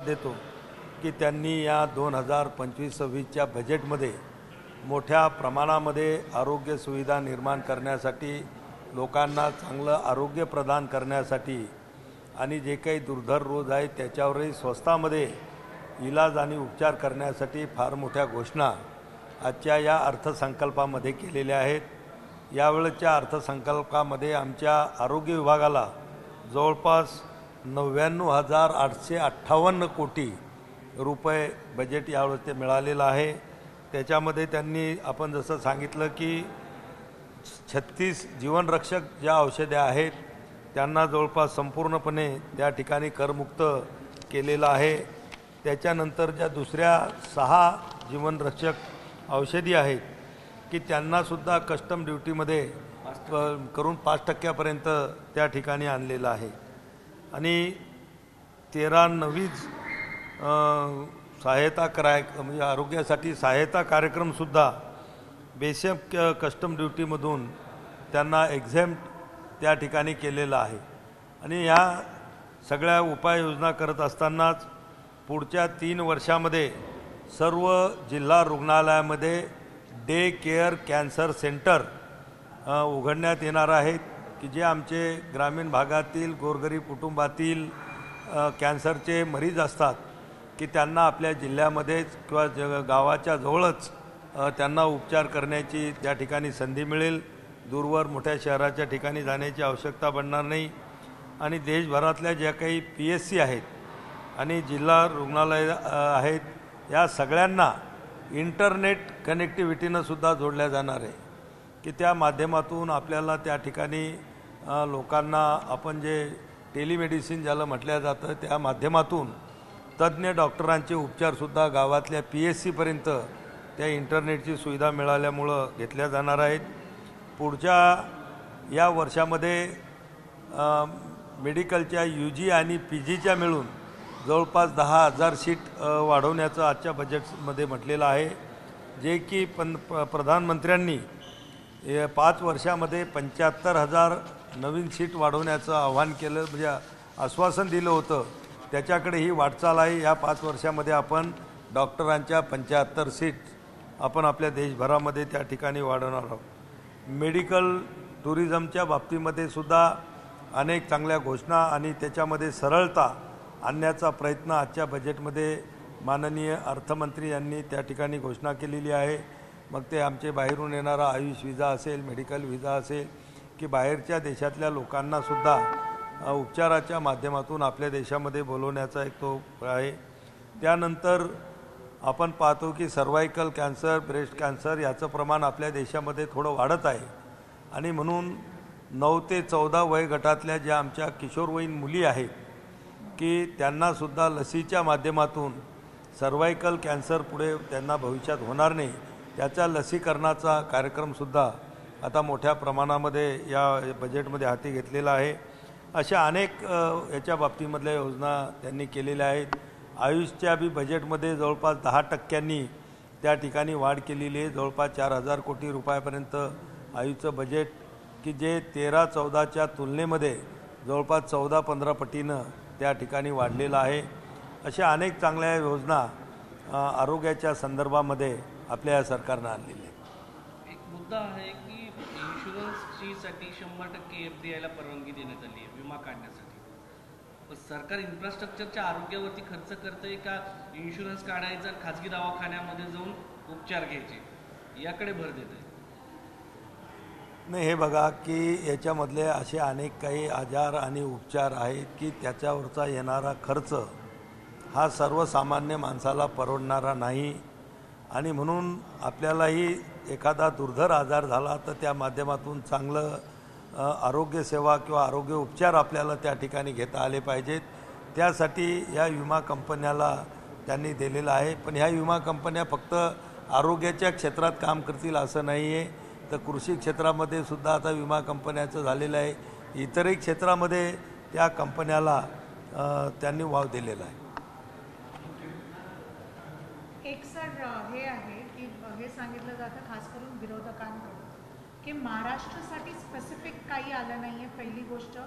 देतो की त्यांनी या 2025-26च्या बजेटमध्ये मोठ्या प्रमाणामध्ये आरोग्य सुविधा निर्माण करण्यासाठी, लोकांना चांगलं आरोग्य प्रदान करण्यासाठी आणि जे काही दुर्धर रोग आहेत त्याच्यावरही स्वस्तामध्ये इलाज आणि उपचार करण्यासाठी फार मोठ्या घोषणा आजच्या या अर्थसंकल्पामध्ये केलेल्या आहेत। यावेळच्या अर्थसंकल्पामध्ये आमच्या आरोग्य विभागाला जवळपास 99,858 कोटी रुपये बजेट यावेळेस ते मिळालेलं आहे। त्याच्यामध्ये त्यांनी आपण जसं सांगितलं की 36 जीवनरक्षक ज्या औषधे आहेत त्यांना जवळपास संपूर्णपणे त्या ठिकाणी करमुक्त केलेलं आहे। त्याच्यानंतर ज्या दुसऱ्या 6 जीवनरक्षक औषधी आहेत की त्यांनासुद्धा कस्टम ड्युटीमध्ये करून 5% त्या ठिकाणी आणलेलं आहे। आणि 13 नवीन सहायता म्हणजे आरोग्यासाठी सहायता कार्यक्रमसुद्धा बेसिक कस्टम ड्युटीमधून त्यांना एक्झेम्प्ट त्या ठिकाणी केलेला आहे। आणि ह्या सगळ्या उपाययोजना करत असतानाच पुढच्या 3 वर्षामध्ये सर्व जिल्हा रुग्णालयामध्ये डे केअर कॅन्सर सेंटर उघडण्यात येणार आहेत की जे आमचे ग्रामीण भागातील गोरगरीब कुटुंबातील कॅन्सरचे मरीज असतात की त्यांना आपल्या जिल्ह्यामध्येच किंवा गावाच्या जवळच त्यांना उपचार करण्याची त्या ठिकाणी संधी मिळेल। दूरवर मोठ्या शहराच्या ठिकाणी जाण्याची आवश्यकता पडणार नाही। आणि देशभरातल्या ज्या काही PSC आहेत आणि जिल्हा रुग्णालय आहेत या सगळ्यांना इंटरनेट कनेक्टिव्हिटीनं सुद्धा जोडल्या जाणार आहे की त्या माध्यमातून आपल्याला त्या ठिकाणी लोकांना आपण जे टेलिमेडिसिन ज्याला म्हटलं जातं त्या माध्यमातून तज्ज्ञ डॉक्टरांचे उपचारसुद्धा गावातल्या PSCपर्यंत त्या इंटरनेटची सुविधा मिळाल्यामुळं घेतल्या जाणार आहेत। पुढच्या या वर्षामध्ये मेडिकलच्या UG आणि PGच्या मिळून जवळपास 10,000 सीट वाढवण्याचं आजच्या बजेटमध्ये म्हटलेलं आहे, जे की प्रधानमंत्र्यांनी 5 वर्षामध्ये 75,000 नवीन सीट वाढवण्याचं आव्हान केलं, म्हणजे आश्वासन दिलं होतं। त्याच्याकडे ही वाटचाल आहे। या 5 वर्षामध्ये आपण डॉक्टरांच्या 75 सीट आपण आपल्या देशभरामध्ये त्या ठिकाणी वाढवणार आहोत। मेडिकल टुरिझमच्या बाबतीमध्ये सुद्धा अनेक चांगल्या घोषणा आणि त्याच्यामध्ये सरळता आणण्याचा प्रयत्न आजच्या बजेटमध्ये माननीय अर्थमंत्री यांनी त्या ठिकाणी घोषणा केलेली आहे। मग ते आमचे बाहेरून येणारा आयुष विजा असेल, मेडिकल विजा असेल की बाहेरच्या देशातल्या लोकांनासुद्धा उपचाराच्या माध्यमातून आपल्या देशामध्ये बोलवण्याचा एक तो आहे। त्यानंतर आपण पाहतो की सर्वायकल कॅन्सर, ब्रेस्ट कॅन्सर याचं प्रमाण आपल्या देशामध्ये थोडं वाढत आहे आणि म्हणून 9 ते 14 वय गटातल्या ज्या आमच्या किशोरवयीन मुली आहेत की त्यांनासुद्धा लसीच्या माध्यमातून सर्वायकल कॅन्सर पुढे त्यांना भविष्यात होणार नाही त्याच्या लसीकरणाचा कार्यक्रमसुद्धा आता मोठ्या प्रमाणामध्ये या बजेटमध्ये हाती घेतलेला आहे। अशा अनेक याच्या बाबतीमधल्या योजना त्यांनी केलेल्या आहेत। आयुषच्या बी बजेटमध्ये जवळपास 10% त्या ठिकाणी वाढ केलेली आहे। जवळपास 4,000 कोटी रुपयापर्यंत आयुषचं बजेट की जे 13-14च्या तुलनेमध्ये जवळपास 14-15 पटीनं त्या ठिकाणी वाढलेलं आहे। अशा अनेक चांगल्या योजना आरोग्याच्या संदर्भामध्ये आपल्या सरकारनं आणलेल्या आहेत। एक मुद्दा आहे की इन्शुरन्ससाठी 100% FDIला परवानगी देण्यात आली आहे विमा काढण्यासाठी। सरकार इन्फ्रास्ट्रक्चरच्या आरोग्यावरती खर्च करतंय का इन्शुरन्स काढायचा खाजगी दवाखान्यामध्ये जाऊन उपचार घ्यायचे याकडे भर देतंय? नाही, हे बघा की याच्यामधले असे अनेक काही आजार आणि उपचार आहेत की त्याच्यावरचा येणारा खर्च हा सर्वसामान्य माणसाला परवडणारा नाही आणि म्हणून आपल्यालाही एखादा दुर्धर आजार झाला तर त्या माध्यमातून चांगलं आरोग्यसेवा किंवा आरोग्य उपचार आपल्याला त्या ठिकाणी घेता आले पाहिजेत। त्यासाठी या विमा कंपन्याला त्यांनी दिलेलं आहे। पण ह्या विमा कंपन्या फक्त आरोग्याच्या क्षेत्रात काम करतील असं नाही आहे, तर कृषी क्षेत्रामध्ये सुद्धा आता विमा कंपन्याचं झालेलं आहे। इतरही क्षेत्रामध्ये त्या कंपन्याला त्यांनी वाव दिलेला आहे। एक सर हे आहे की हे सांगितलं जातं खास करून विरोधकांकडून की महाराष्ट्रासाठी स्पेसिफिक काही आलं नाही आहे। पहिली गोष्ट,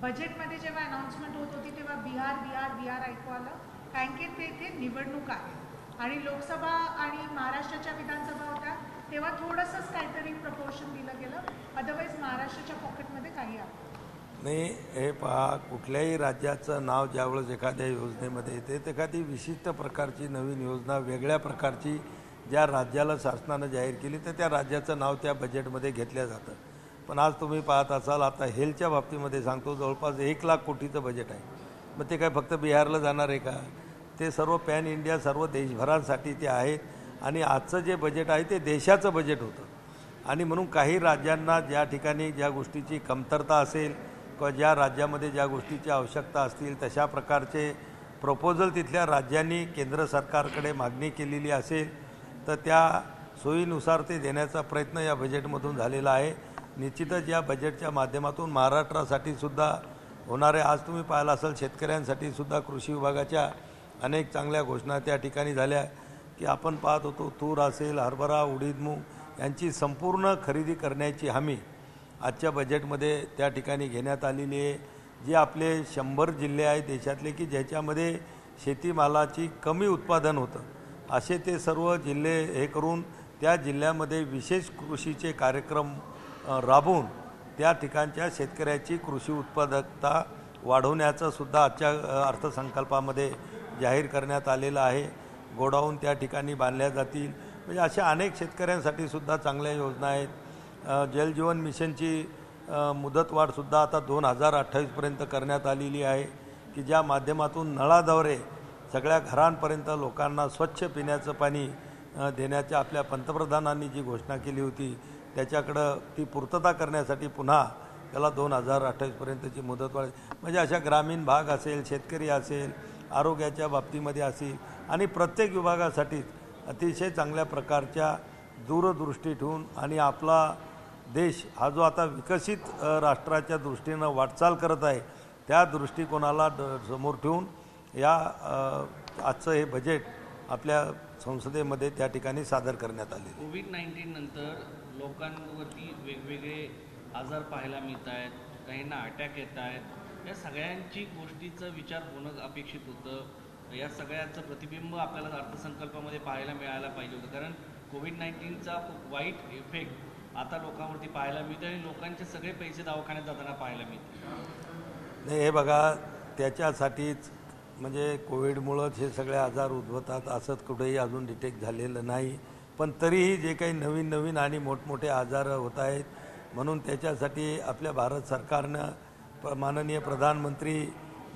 बजेटमध्ये जेव्हा अनाउन्समेंट होत होती तेव्हा बिहार ऐकू आलं कारण की तेथे निवडणूक आहे आणि लोकसभा आणि महाराष्ट्राच्या विधानसभा होत्या तेव्हा थोडंसंच काहीतरी प्रपोर्शन दिलं गेलं, अदरवाईज महाराष्ट्राच्या पॉकेटमध्ये काही आलं नाही. हे पहा, कुठल्याही राज्याचं नाव ज्यावेळेस एखाद्या योजनेमध्ये येते तर एखादी विशिष्ट प्रकारची नवीन योजना वेगळ्या प्रकारची ज्या राज्याला शासनानं जाहीर केली तर त्या राज्याचं नाव त्या बजेटमध्ये घेतलं जातं. पण आज तुम्ही पाहत असाल, आता हेल्थच्या बाबतीमध्ये सांगतो, जवळपास 1,00,000 कोटीचं बजेट आहे. मग ते काय फक्त बिहारला जाणार आहे का? ते सर्व पॅन इंडिया सर्व देशभरांसाठी ते आहेत. आणि आजचं जे बजेट आहे ते देशाचं बजेट होतं. आणि म्हणून काही राज्यांना ज्या ठिकाणी ज्या गोष्टीची कमतरता असेल किंवा ज्या राज्यामध्ये ज्या गोष्टीची आवश्यकता असतील तशा प्रकारचे प्रपोजल तिथल्या राज्यांनी केंद्र सरकारकडे मागणी केलेली असेल तर त्या सोयीनुसार ते देण्याचा प्रयत्न या बजेटमधून झालेला आहे. निश्चितच या बजेटच्या माध्यमातून महाराष्ट्रासाठी सुद्धा होणारे, आज तुम्ही पाहिलं असाल, शेतकऱ्यांसाठी सुद्धा कृषी विभागाच्या अनेक चांगल्या घोषणा त्या ठिकाणी झाल्या की आपण पाहत होतो तूर असेल, हरभरा, उडीद, मूग यांची संपूर्ण खरेदी करण्याची हमी आजच्या बजेटमध्ये त्या ठिकाणी घेण्यात आलेली आहे. जे आपले 100 जिल्हे आहेत देशातले की ज्याच्यामध्ये शेतीमालाची कमी उत्पादन होतं, असे ते सर्व जिल्हे हे करून त्या जिल्ह्यामध्ये विशेष कृषीचे कार्यक्रम राबवून त्या ठिकाणच्या शेतकऱ्याची कृषी उत्पादकता वाढवण्याचं सुद्धा आजच्या अर्थसंकल्पामध्ये जाहीर करण्यात आलेलं आहे. गोडाऊन त्या ठिकाणी बांधल्या जातील. म्हणजे अशा अनेक शेतकऱ्यांसाठी सुद्धा चांगल्या योजना आहेत. जलजीवन मिशनची मुदतवाढसुद्धा आता 2028पर्यंत करण्यात आलेली आहे की ज्या माध्यमातून नळाद्वारे सगळ्या घरांपर्यंत लोकांना स्वच्छ पिण्याचं पाणी देण्याच्या आपल्या पंतप्रधानांनी जी घोषणा केली होती त्याच्याकडं ती पूर्तता करण्यासाठी पुन्हा त्याला 2028पर्यंतची मुदतवाढ. म्हणजे अशा ग्रामीण भाग असेल, शेतकरी असेल, आरोग्याच्या बाबतीमध्ये असेल आणि प्रत्येक विभागासाठी अतिशय चांगल्या प्रकारच्या दूरदृष्टी ठेवून आणि आपला देश हा जो आता विकसित राष्ट्राच्या दृष्टीनं वाटचाल करत आहे त्या दृष्टिकोनाला समोर ठेवून या आजचं हे बजेट आपल्या संसदेमध्ये त्या ठिकाणी सादर करण्यात आले. कोविड-19 नंतर लोकांवरती वेगवेगळे आजार पाहायला मिळत आहेत, काहींना अटॅक येत आहेत. या सगळ्यांची गोष्टीचा विचार होणं अपेक्षित होतं. या सगळ्यांचं प्रतिबिंब आपल्याला अर्थसंकल्पामध्ये पाहायला मिळायला पाहिजे होतं, कारण कोविड-19चा वाईट इफेक्ट आता लोकांवरती पाहायला मिळतो आणि लोकांचे सगळे पैसे दवाखान्यात जाताना पाहायला मिळते. नाही, हे बघा, त्याच्यासाठीच म्हणजे कोविडमुळंच हे सगळे आजार उद्भवतात असं कुठेही अजून डिटेक्ट झालेलं नाही. पण तरीही जे काही नवीन नवीन आणि मोठमोठे आजार होत आहेत म्हणून त्याच्यासाठी आपल्या भारत सरकारनं माननीय प्रधानमंत्री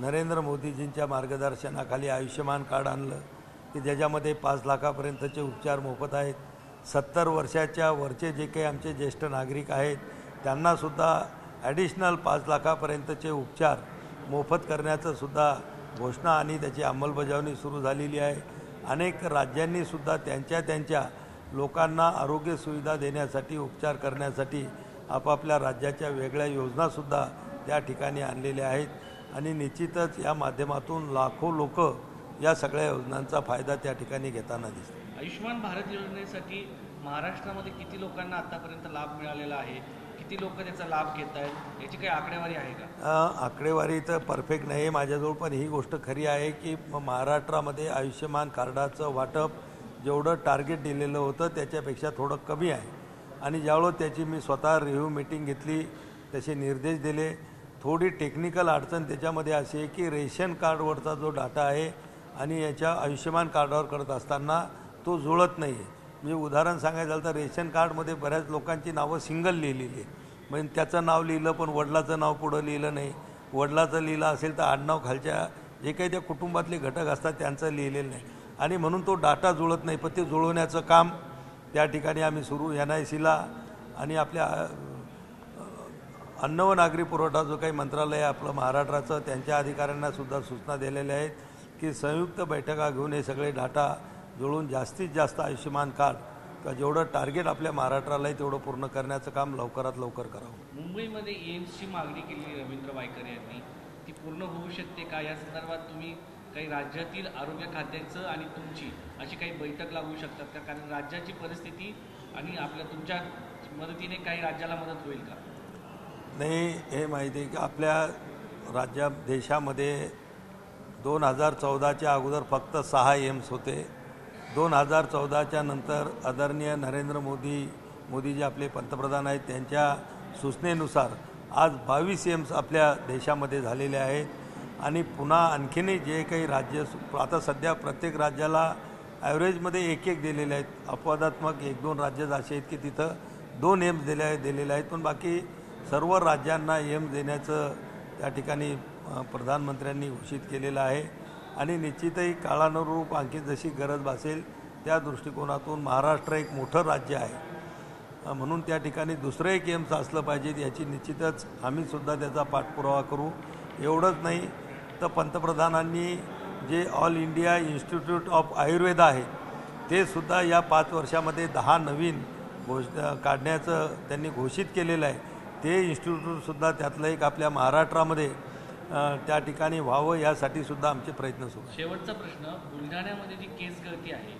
नरेंद्र मोदीजींच्या मार्गदर्शनाखाली आयुष्यमान कार्ड आणलं की ज्याच्यामध्ये 5 लाखापर्यंतचे उपचार मोफत आहेत. 70 वर्षाच्या वरचे जे काही आमचे ज्येष्ठ नागरिक आहेत त्यांनासुद्धा ॲडिशनल 5 लाखापर्यंतचे उपचार मोफत करण्याचं सुद्धा घोषणा आणि त्याची अंमलबजावणी सुरू झालेली आहे. अनेक राज्यांनीसुद्धा त्यांच्या लोकांना आरोग्य सुविधा देण्यासाठी, उपचार करण्यासाठी आपापल्या राज्याच्या वेगळ्या योजनासुद्धा त्या ठिकाणी आणलेल्या आहेत. आणि निश्चितच या माध्यमातून लाखो लोक या सगळ्या योजनांचा फायदा त्या ठिकाणी घेताना दिसतात. आयुष्यमान भारत योजनेसाठी महाराष्ट्रामध्ये किती लोकांना आतापर्यंत लाभ मिळालेला आहे, किती लोक त्याचा लाभ घेत आहेत, याची काही आकडेवारी आहे का? आकडेवारी तर परफेक्ट नाही माझ्याजवळ, पण ही गोष्ट खरी आहे की महाराष्ट्रामध्ये आयुष्यमान कार्डाचं वाटप जेवढं टार्गेट दिलेलं होतं त्याच्यापेक्षा थोडं कमी आहे. आणि ज्यावेळेस त्याची मी स्वतः रिव्ह्यू मीटिंग घेतली, तसे निर्देश दिले. थोडी टेक्निकल अडचण त्याच्यामध्ये अशी आहे की रेशन कार्डवरचा जो डाटा आहे आणि याच्या आयुष्यमान कार्डावर करत असताना तो जुळत नाही आहे. म्हणजे उदाहरण सांगायचं झालं तर रेशन कार्डमध्ये बऱ्याच लोकांची नावं सिंगल लिहिलेली आहे. म्हणजे त्याचं नाव लिहिलं पण वडिलाचं नाव पुढं लिहिलं नाही. वडिलाचं लिहिलं असेल तर आडनाव खालच्या जे काही त्या कुटुंबातले घटक असतात त्यांचं लिहिलेलं नाही आणि म्हणून तो डाटा जुळत नाही. पण ते जुळवण्याचं काम त्या ठिकाणी आम्ही सुरू NICला आणि आपल्या अन्न व नागरी पुरवठा जो काही मंत्रालय आपलं महाराष्ट्राचं त्यांच्या अधिकाऱ्यांना सुद्धा सूचना दिलेल्या आहेत की संयुक्त बैठका घेऊन हे सगळे डाटा जुळून जास्तीत जास्त आयुष्यमान कार्ड किंवा जेवढं टार्गेट आपल्या महाराष्ट्राला आहे तेवढं पूर्ण करण्याचं काम लवकरात लवकर करावं. मुंबईमध्ये एम्सची मागणी केली रवींद्र वायकर यांनी, ती पूर्ण होऊ शकते का? या संदर्भात तुम्ही काही राज्यातील आरोग्य खात्याचं आणि तुमची अशी काही बैठक लागू शकतात का? कारण राज्याची परिस्थिती आणि आपल्या तुमच्या मदतीने काही राज्याला मदत होईल का? नाही, हे माहिती आहे की आपल्या देशामध्ये 2014च्या अगोदर फक्त 6 एम्स होते. 2014च्या नंतर आदरणीय नरेंद्र मोदी जे आपले पंतप्रधान आहेत त्यांच्या सूचनेनुसार आज 22 एम्स आपल्या देशामध्ये झालेले आहेत. आणि पुन्हा आणखीनही जे काही राज्य आता सध्या प्रत्येक राज्याला ॲव्हरेजमध्ये एक दिलेले आहेत. अपवादात्मक 1-2 राज्य असे आहेत की तिथं 2 एम्स दिलेले आहेत, पण बाकी सर्व राज्यांना एम्स देण्याचं त्या ठिकाणी प्रधानमंत्र्यांनी घोषित केलेलं आहे. आणि निश्चितही काळानुरूप आणखी जशी गरज भासेल त्या दृष्टिकोनातून महाराष्ट्र एक मोठं राज्य आहे, म्हणून त्या ठिकाणी दुसरं एक एम्स असलं पाहिजे याची निश्चितच आम्हीसुद्धा त्याचा पाठपुरावा करू. एवढंच नाही तर पंतप्रधानांनी जे all India institute of Ayurveda आहे ते सुद्धा या 5 वर्षामध्ये 10 नवीन काढण्याचं त्यांनी घोषित केलेलं आहे. ते इन्स्टिट्यूटसुद्धा त्यातलं एक आपल्या महाराष्ट्रामध्ये त्या ठिकाणी व्हावं यासाठी सुद्धा आमचे प्रयत्न सुरू आहेत. शेवटचा प्रश्न, बुलढाण्यामध्ये जी केस गळती आहे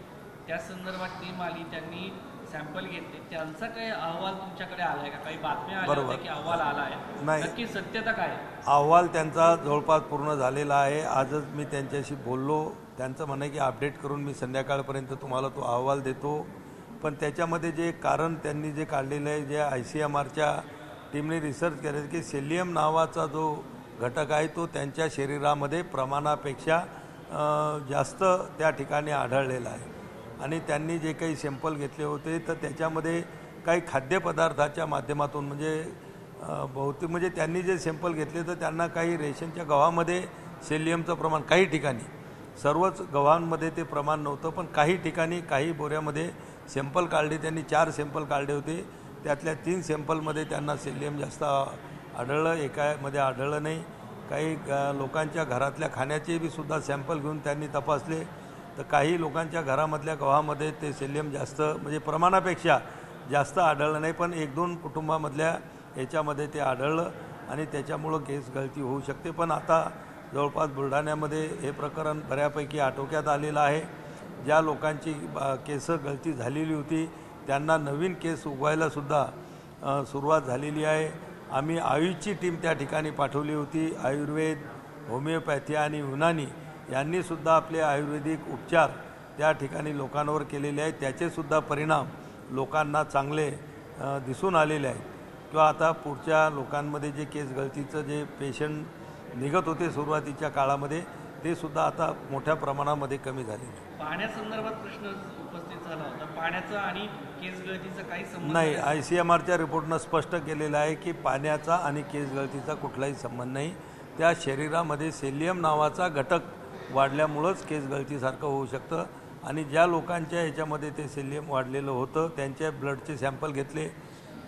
त्या संदर्भात टीम आली, त्यांनी सॅम्पल घेतले, त्यांचा काही अहवाल तुमच्याकडे आला आहे का? काही बातम्या आल्या होत्या की अहवाल आला आहे, नाही, नक्की सत्यता काय? अहवाल त्यांचा जवळपास पूर्ण झालेला आहे. आजच मी त्यांच्याशी बोललो. त्यांचं म्हणणं आहे की अपडेट करून मी संध्याकाळपर्यंत तुम्हाला तो अहवाल देतो. पण त्याच्यामध्ये जे कारण त्यांनी जे काढलेलं आहे, जे ICMRच्या टीमने रिसर्च केलं की सेलियम नावाचा जो घटक आहे तो त्यांच्या शरीरामध्ये प्रमाणापेक्षा जास्त त्या ठिकाणी आढळलेला आहे. आणि त्यांनी जे काही सॅम्पल घेतले होते तर त्याच्यामध्ये काही खाद्यपदार्थाच्या माध्यमातून बहुतेक त्यांनी जे सॅम्पल घेतले तर त्यांना काही रेशनच्या गव्हामध्ये सेलियमचं प्रमाण, काही ठिकाणी, सर्वच गव्हांमध्ये ते प्रमाण नव्हतं, पण काही ठिकाणी काही बोऱ्यामध्ये सॅम्पल काढले. त्यांनी 4 सॅम्पल काढले होते. त्यातल्या 3 सॅम्पलमध्ये त्यांना सेलियम जास्त आढळलं, एकामध्ये आढळलं नाही. काही लोकांच्या घरातल्या खाण्याचे बी सुद्धा सॅम्पल घेऊन त्यांनी तपासले तर काही लोकांच्या घरामधल्या गव्हामध्ये ते सेलियम जास्त प्रमाणापेक्षा जास्त आढळलं नाही, पण 1-2 कुटुंबामधल्या याच्यामध्ये ते आढळलं आणि त्याच्यामुळं केस गळती होऊ शकते. पण आता जवळपास बुलढाण्यामध्ये हे प्रकरण बऱ्यापैकी आटोक्यात आलेलं आहे. ज्या लोकांची केस गळती झालेली होती त्यांना नवीन केस उगवायलासुद्धा सुरुवात झालेली आहे. आम्ही आयुषची टीम त्या ठिकाणी पाठवली होती. आयुर्वेद, होमिओपॅथी आणि युनानी यांनीसुद्धा आपले आयुर्वेदिक उपचार त्या ठिकाणी लोकांवर केलेले आहेत. त्याचेसुद्धा परिणाम लोकांना चांगले दिसून आलेले आहेत. किंवा आता पुढच्या लोकांमध्ये जे केस गळतीचं जे पेशंट निघत होते सुरुवातीच्या काळामध्ये ते सुद्धा आता मोठ्या प्रमाणामध्ये कमी झाले. पाण्यासंदर्भात प्रश्न उपस्थित झाला होता, पाण्याचा आणि केस गळतीचा काही संबंध नाही. ICMRच्या रिपोर्टनं स्पष्ट केलेलं आहे की पाण्याचा आणि केस गळतीचा कुठलाही संबंध नाही. त्या शरीरामध्ये सेलियम नावाचा घटक वाढल्यामुळंच केस गळतीसारखं होऊ शकतं. आणि ज्या लोकांच्या याच्यामध्ये ते सेलियम वाढलेलं होतं त्यांच्या ब्लडचे सॅम्पल घेतले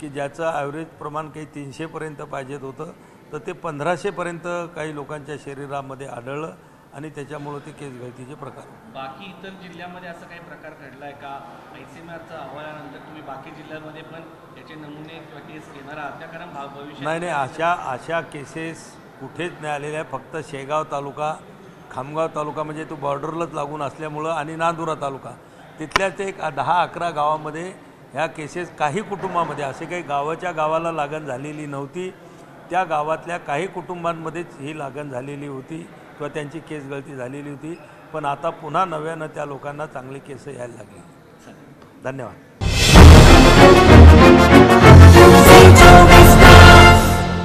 की ज्याचं ॲव्हरेज प्रमाण काही 300पर्यंत पाहिजेत होतं तर ते 1500पर्यंत काही लोकांच्या शरीरामध्ये आढळलं आणि त्याच्यामुळं ते केस गळतीचे प्रकार. बाकी इतर जिल्ह्यामध्ये असं काही प्रकार घडला आहे का? ICMRचा अहवालानंतर तुम्ही बाकी जिल्ह्यांमध्ये पण याचे नमुने किंवा केस घेणार आहात त्या? कारण भविष्यात नाही, अशा केसेस कुठेच नाही आलेल्या आहे. फक्त शेगाव तालुका, खामगाव तालुका तो बॉर्डरलाच लागून असल्यामुळं आणि नांदुरा तालुका तिथल्याच एक 10-11 गावामध्ये ह्या केसेस, काही कुटुंबामध्ये असे काही गावाच्या गावाला लागण झालेली नव्हती. त्या गावातल्या काही कुटुंबांमध्येच ही लागण झालेली होती किंवा त्यांची केस गळती झालेली होती. पण आता पुन्हा नव्यानं त्या लोकांना चांगली केस यायला लागली. धन्यवाद.